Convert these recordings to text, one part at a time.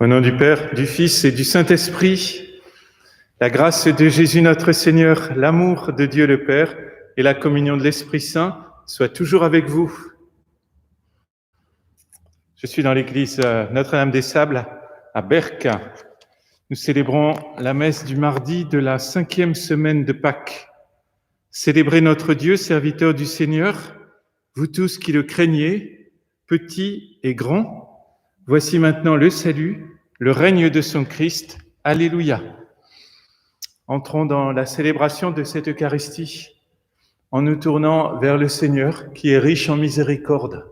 Au nom du Père, du Fils et du Saint-Esprit, la grâce de Jésus notre Seigneur, l'amour de Dieu le Père et la communion de l'Esprit Saint soient toujours avec vous. Je suis dans l'église Notre-Dame des Sables à Berck. Nous célébrons la messe du mardi de la 5e semaine de Pâques. Célébrez notre Dieu, serviteur du Seigneur, vous tous qui le craignez, petits et grands. Voici maintenant le salut, le règne de son Christ. Alléluia. Entrons dans la célébration de cette Eucharistie en nous tournant vers le Seigneur qui est riche en miséricorde.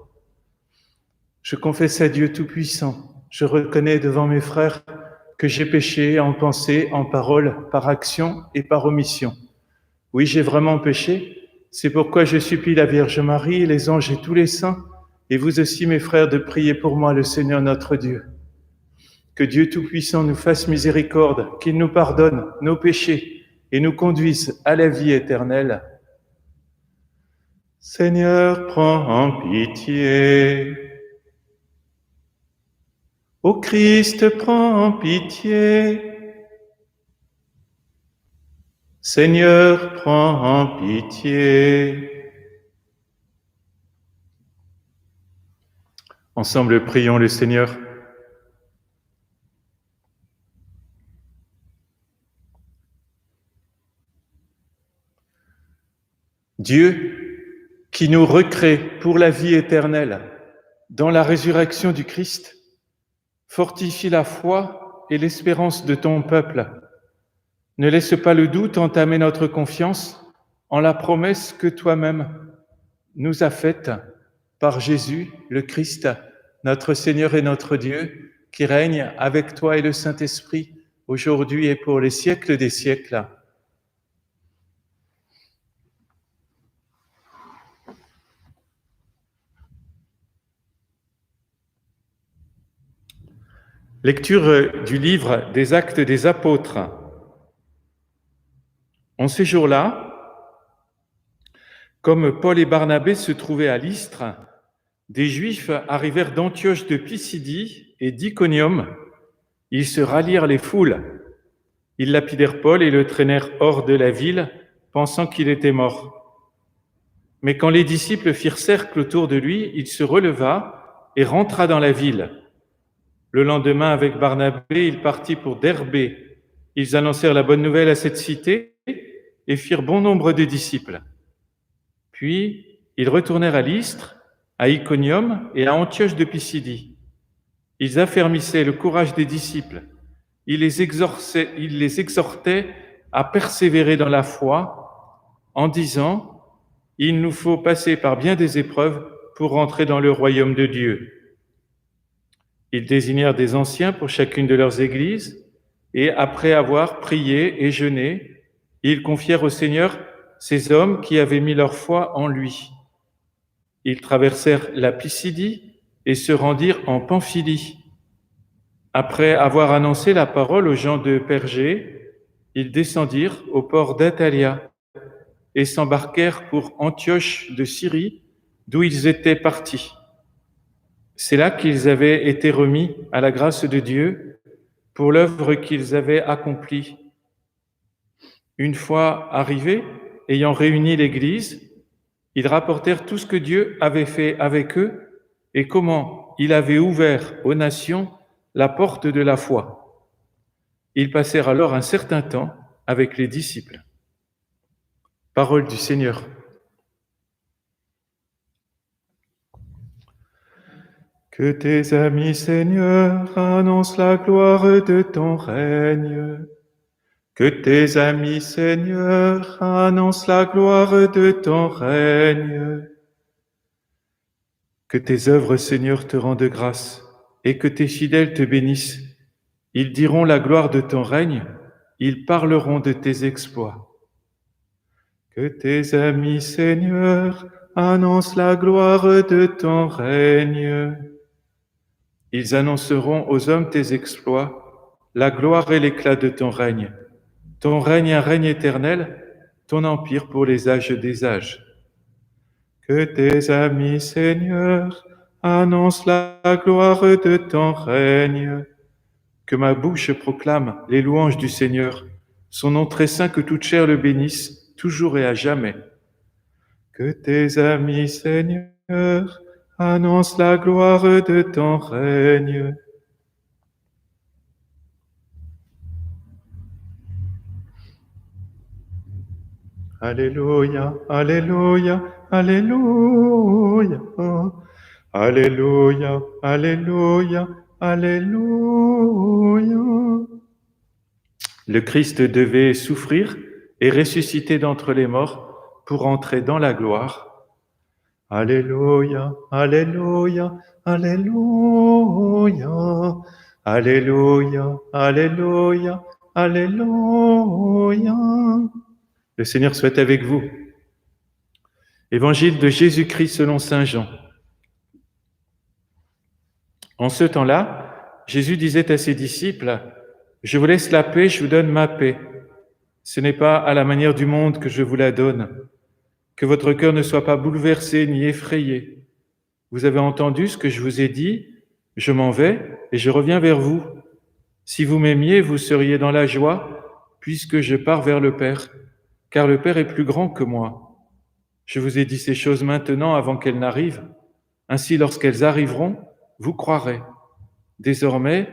Je confesse à Dieu Tout-Puissant, je reconnais devant mes frères que j'ai péché en pensée, en parole, par action et par omission. Oui, j'ai vraiment péché, c'est pourquoi je supplie la Vierge Marie, les anges et tous les saints, et vous aussi mes frères, de prier pour moi le Seigneur notre Dieu. Que Dieu Tout-Puissant nous fasse miséricorde, qu'il nous pardonne nos péchés et nous conduise à la vie éternelle. Seigneur, prends pitié. Ô Christ, prends pitié. Seigneur, prends pitié. Ensemble, prions le Seigneur. Dieu, qui nous recrée pour la vie éternelle dans la résurrection du Christ, fortifie la foi et l'espérance de ton peuple. Ne laisse pas le doute entamer notre confiance en la promesse que toi-même nous as faite par Jésus, le Christ, notre Seigneur et notre Dieu, qui règne avec toi et le Saint-Esprit, aujourd'hui et pour les siècles des siècles. Lecture du livre des Actes des Apôtres. En ces jours-là, comme Paul et Barnabé se trouvaient à Lystre, des Juifs arrivèrent d'Antioche de Pisidie et d'Iconium. Ils se rallièrent les foules. Ils lapidèrent Paul et le traînèrent hors de la ville, pensant qu'il était mort. Mais quand les disciples firent cercle autour de lui, il se releva et rentra dans la ville. Le lendemain, avec Barnabé, il partit pour Derbé. Ils annoncèrent la bonne nouvelle à cette cité et firent bon nombre de disciples. Puis, ils retournèrent à Lystre, à Iconium et à Antioche de Pisidie. Ils affermissaient le courage des disciples. Ils les exhortaient à persévérer dans la foi en disant « Il nous faut passer par bien des épreuves pour rentrer dans le royaume de Dieu ». Ils désignèrent des anciens pour chacune de leurs églises et après avoir prié et jeûné, ils confièrent au Seigneur ces hommes qui avaient mis leur foi en lui. Ils traversèrent la Pisidie et se rendirent en Pamphylie. Après avoir annoncé la parole aux gens de Pergé, ils descendirent au port d'Attalia et s'embarquèrent pour Antioche de Syrie, d'où ils étaient partis. C'est là qu'ils avaient été remis à la grâce de Dieu pour l'œuvre qu'ils avaient accomplie. Une fois arrivés, ayant réuni l'Église, ils rapportèrent tout ce que Dieu avait fait avec eux et comment il avait ouvert aux nations la porte de la foi. Ils passèrent alors un certain temps avec les disciples. Parole du Seigneur. Que tes amis, Seigneur, annoncent la gloire de ton règne. Que tes amis, Seigneur, annoncent la gloire de ton règne. Que tes œuvres, Seigneur, te rendent grâce et que tes fidèles te bénissent. Ils diront la gloire de ton règne, ils parleront de tes exploits. Que tes amis, Seigneur, annoncent la gloire de ton règne. Ils annonceront aux hommes tes exploits, la gloire et l'éclat de ton règne. Ton règne, un règne éternel, ton empire pour les âges des âges. Que tes amis, Seigneur, annoncent la gloire de ton règne. Que ma bouche proclame les louanges du Seigneur, son nom très saint, que toute chair le bénisse, toujours et à jamais. Que tes amis, Seigneur, annoncent la gloire de ton règne. Alléluia, Alléluia, Alléluia. Alléluia, Alléluia, Alléluia. Le Christ devait souffrir et ressusciter d'entre les morts pour entrer dans la gloire. Alléluia, Alléluia, Alléluia. Alléluia, Alléluia, Alléluia. Le Seigneur soit avec vous. Évangile de Jésus-Christ selon saint Jean. En ce temps-là, Jésus disait à ses disciples, « Je vous laisse la paix, je vous donne ma paix. Ce n'est pas à la manière du monde que je vous la donne. Que votre cœur ne soit pas bouleversé ni effrayé. Vous avez entendu ce que je vous ai dit, je m'en vais et je reviens vers vous. Si vous m'aimiez, vous seriez dans la joie, puisque je pars vers le Père, car le Père est plus grand que moi. Je vous ai dit ces choses maintenant avant qu'elles n'arrivent. Ainsi, lorsqu'elles arriveront, vous croirez. Désormais,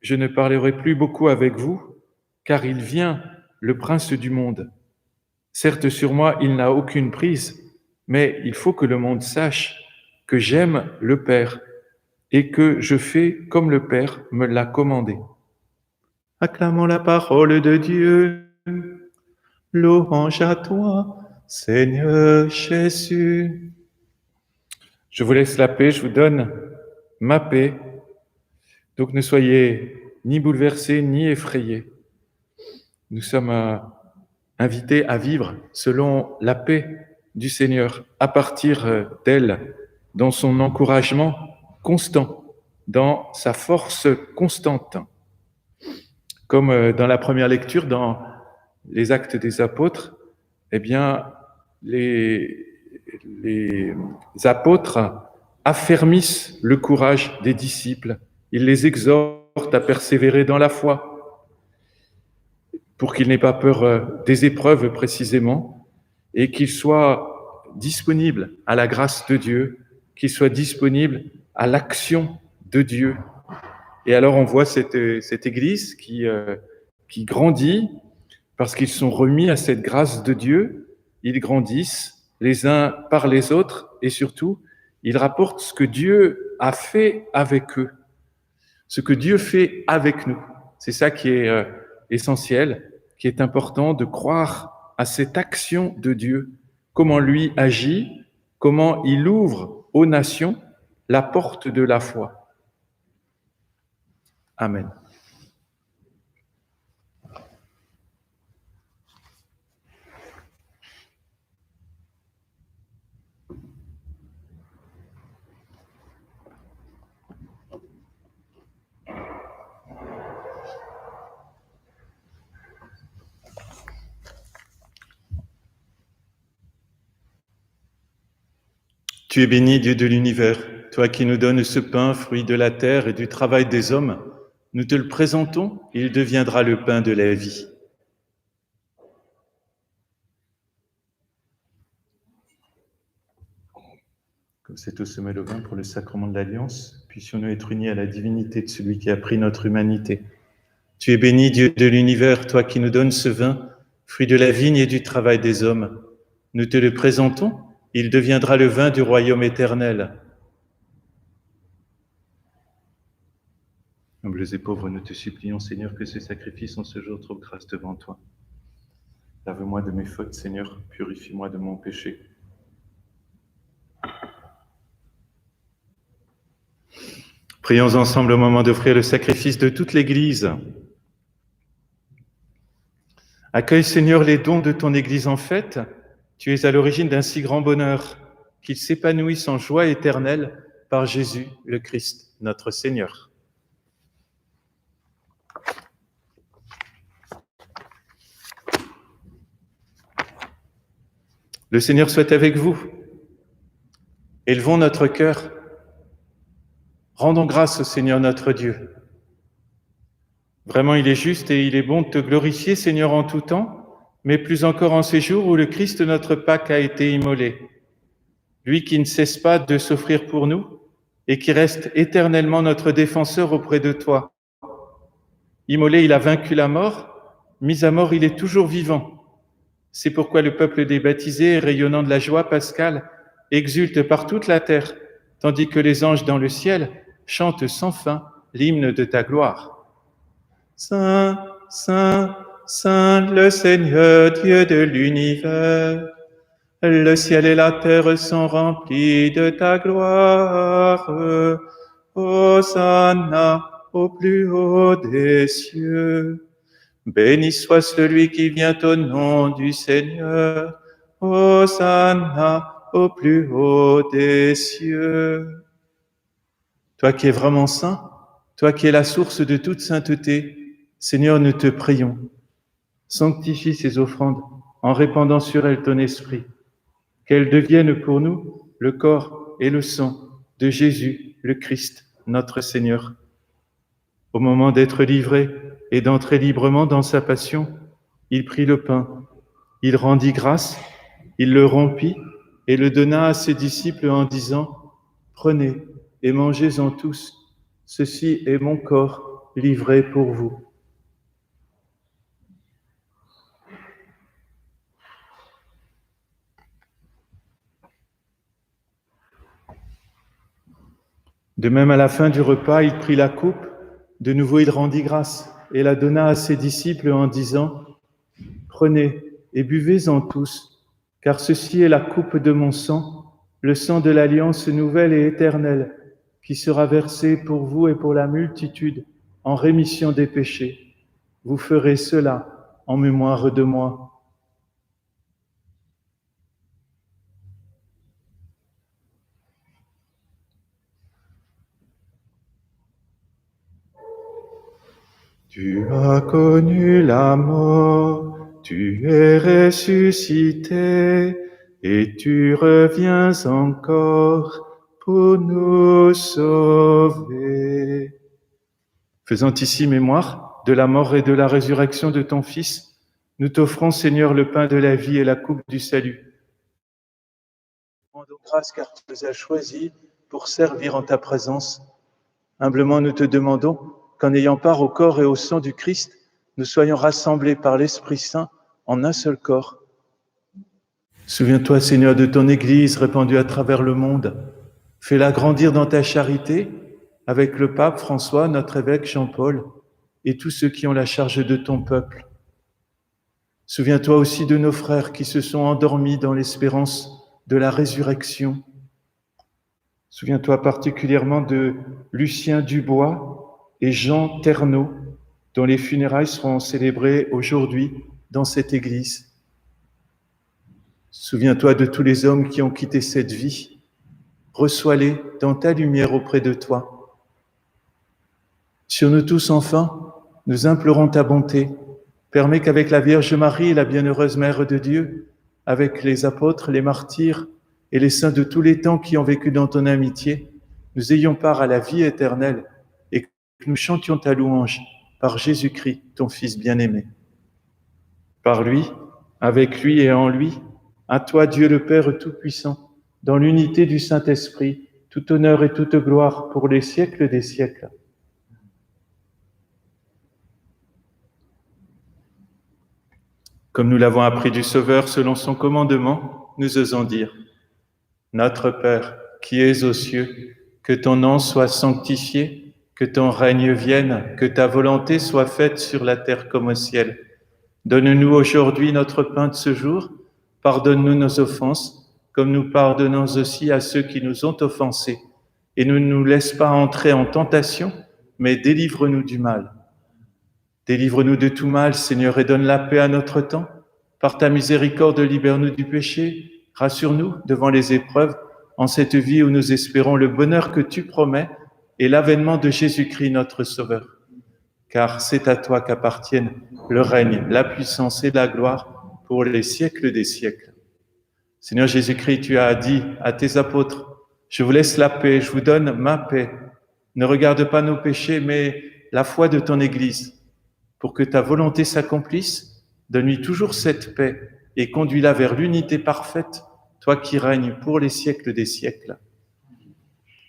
je ne parlerai plus beaucoup avec vous, car il vient, le prince du monde. Certes, sur moi, il n'a aucune prise, mais il faut que le monde sache que j'aime le Père et que je fais comme le Père me l'a commandé. » Acclamons la parole de Dieu. Louange à toi, Seigneur Jésus. Je vous laisse la paix, je vous donne ma paix. Donc ne soyez ni bouleversés ni effrayés. Nous sommes invités à vivre selon la paix du Seigneur, à partir d'elle, dans son encouragement constant, dans sa force constante. Comme dans la première lecture, dans les Actes des Apôtres, eh bien, les apôtres affermissent le courage des disciples. Ils les exhortent à persévérer dans la foi pour qu'ils n'aient pas peur des épreuves précisément et qu'ils soient disponibles à la grâce de Dieu, qu'ils soient disponibles à l'action de Dieu. Et alors on voit cette Église qui grandit parce qu'ils sont remis à cette grâce de Dieu. Ils grandissent les uns par les autres et surtout, ils rapportent ce que Dieu a fait avec eux, ce que Dieu fait avec nous. C'est ça qui est essentiel, qui est important, de croire à cette action de Dieu, comment lui agit, comment il ouvre aux nations la porte de la foi. Amen. Tu es béni, Dieu de l'univers, toi qui nous donnes ce pain, fruit de la terre et du travail des hommes. Nous te le présentons, il deviendra le pain de la vie. Comme c'est au sommet le vin pour le sacrement de l'Alliance, puissions-nous être unis à la divinité de celui qui a pris notre humanité. Tu es béni, Dieu de l'univers, toi qui nous donnes ce vin, fruit de la vigne et du travail des hommes. Nous te le présentons, il deviendra le vin du royaume éternel. Humbles et pauvres, nous te supplions, Seigneur, que ce sacrifice en ce jour trouve grâce devant toi. Lave-moi de mes fautes, Seigneur, purifie-moi de mon péché. Prions ensemble au moment d'offrir le sacrifice de toute l'Église. Accueille, Seigneur, les dons de ton Église en fête. Tu es à l'origine d'un si grand bonheur, qu'ils s'épanouissent en joie éternelle par Jésus le Christ, notre Seigneur. Le Seigneur soit avec vous. Élevons notre cœur. Rendons grâce au Seigneur notre Dieu. Vraiment, il est juste et il est bon de te glorifier, Seigneur, en tout temps, mais plus encore en ces jours où le Christ, notre Pâque, a été immolé. Lui qui ne cesse pas de s'offrir pour nous et qui reste éternellement notre défenseur auprès de toi. Immolé, il a vaincu la mort, mis à mort, il est toujours vivant. C'est pourquoi le peuple des baptisés, rayonnant de la joie pascale, exulte par toute la terre, tandis que les anges dans le ciel chantent sans fin l'hymne de ta gloire. Saint, Saint, Saint, le Seigneur Dieu de l'univers, le ciel et la terre sont remplis de ta gloire. Hosanna au plus haut des cieux. Béni soit celui qui vient au nom du Seigneur. Hosanna au plus haut des cieux. Toi qui es vraiment saint, toi qui es la source de toute sainteté, Seigneur, nous te prions. Sanctifie ces offrandes en répandant sur elles ton esprit, qu'elles deviennent pour nous le corps et le sang de Jésus, le Christ, notre Seigneur. Au moment d'être livré et d'entrer librement dans sa passion, il prit le pain, il rendit grâce, il le rompit et le donna à ses disciples en disant « Prenez et mangez-en tous, ceci est mon corps livré pour vous. » De même, à la fin du repas, il prit la coupe, de nouveau il rendit grâce et la donna à ses disciples en disant « Prenez et buvez-en tous, car ceci est la coupe de mon sang, le sang de l'alliance nouvelle et éternelle, qui sera versé pour vous et pour la multitude en rémission des péchés. Vous ferez cela en mémoire de moi. » Tu as connu la mort, tu es ressuscité, et tu reviens encore pour nous sauver. Faisant ici mémoire de la mort et de la résurrection de ton Fils, nous t'offrons, Seigneur, le pain de la vie et la coupe du salut. Rendons grâce car tu nous as choisis pour servir en ta présence. Humblement, nous te demandons qu'en ayant part au corps et au sang du Christ, nous soyons rassemblés par l'Esprit Saint en un seul corps. Souviens-toi, Seigneur, de ton Église répandue à travers le monde. Fais-la grandir dans ta charité avec le pape François, notre évêque Jean-Paul et tous ceux qui ont la charge de ton peuple. Souviens-toi aussi de nos frères qui se sont endormis dans l'espérance de la résurrection. Souviens-toi particulièrement de Lucien Dubois et Jean Ternaud, dont les funérailles seront célébrées aujourd'hui dans cette église. Souviens-toi de tous les hommes qui ont quitté cette vie. Reçois-les dans ta lumière auprès de toi. Sur nous tous, enfin, nous implorons ta bonté. Permets qu'avec la Vierge Marie, la bienheureuse Mère de Dieu, avec les apôtres, les martyrs et les saints de tous les temps qui ont vécu dans ton amitié, nous ayons part à la vie éternelle et que nous chantions ta louange par Jésus-Christ, ton Fils bien-aimé. Par lui, avec lui et en lui, à toi, Dieu le Père Tout-Puissant, dans l'unité du Saint-Esprit, tout honneur et toute gloire pour les siècles des siècles. Comme nous l'avons appris du Sauveur selon son commandement, nous osons dire « Notre Père, qui es aux cieux, que ton nom soit sanctifié, que ton règne vienne, que ta volonté soit faite sur la terre comme au ciel. Donne-nous aujourd'hui notre pain de ce jour, pardonne-nous nos offenses, comme nous pardonnons aussi à ceux qui nous ont offensés. Et ne nous laisse pas entrer en tentation, mais délivre-nous du mal. Délivre-nous de tout mal, Seigneur, et donne la paix à notre temps. Par ta miséricorde, libère-nous du péché. Rassure-nous devant les épreuves, en cette vie où nous espérons le bonheur que tu promets et l'avènement de Jésus-Christ, notre Sauveur. Car c'est à toi qu'appartiennent le règne, la puissance et la gloire pour les siècles des siècles. Seigneur Jésus-Christ, tu as dit à tes apôtres, « Je vous laisse la paix, je vous donne ma paix. Ne regarde pas nos péchés, mais la foi de ton Église. pour que ta volonté s'accomplisse. Donne-lui toujours cette paix et conduis-la vers l'unité parfaite, toi qui règnes pour les siècles des siècles.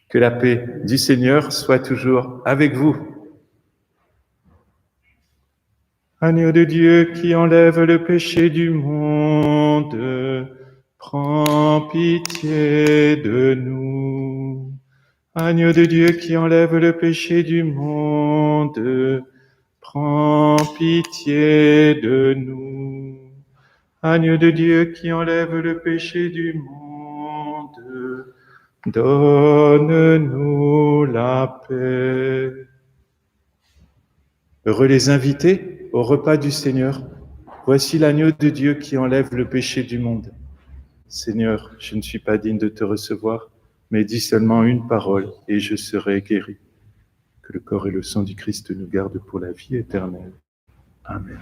Que la paix du Seigneur soit toujours avec vous. Agneau de Dieu qui enlève le péché du monde, prends pitié de nous. Agneau de Dieu qui enlève le péché du monde, prends pitié de nous. Agneau de Dieu qui enlève le péché du monde, donne-nous la paix. Heureux les invités au repas du Seigneur. Voici l'agneau de Dieu qui enlève le péché du monde. Seigneur, je ne suis pas digne de te recevoir, mais dis seulement une parole et je serai guéri. Que le corps et le sang du Christ nous gardent pour la vie éternelle. Amen.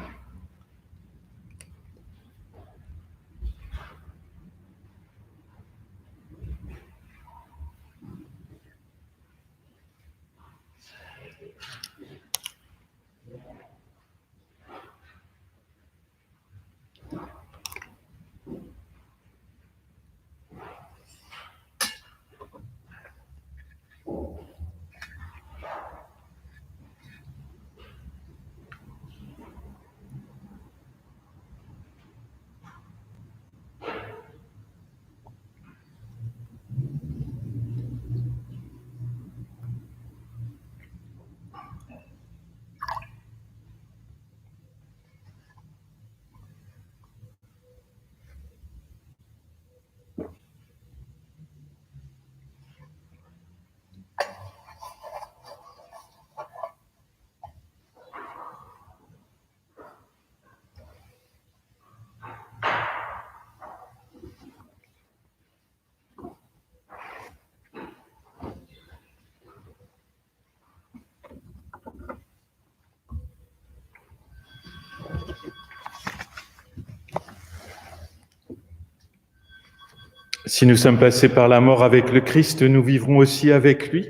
Si nous sommes passés par la mort avec le Christ, nous vivrons aussi avec lui.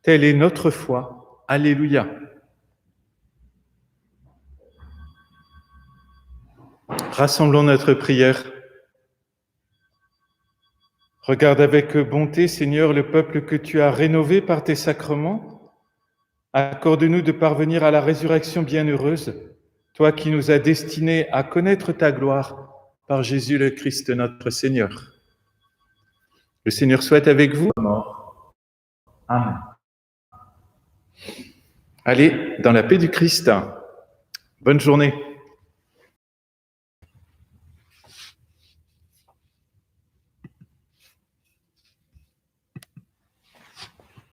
Telle est notre foi. Alléluia. Rassemblons notre prière. Regarde avec bonté, Seigneur, le peuple que tu as rénové par tes sacrements. Accorde-nous de parvenir à la résurrection bienheureuse, toi qui nous as destinés à connaître ta gloire par Jésus le Christ notre Seigneur. Le Seigneur soit avec vous. Amen. Allez, dans la paix du Christ. Bonne journée.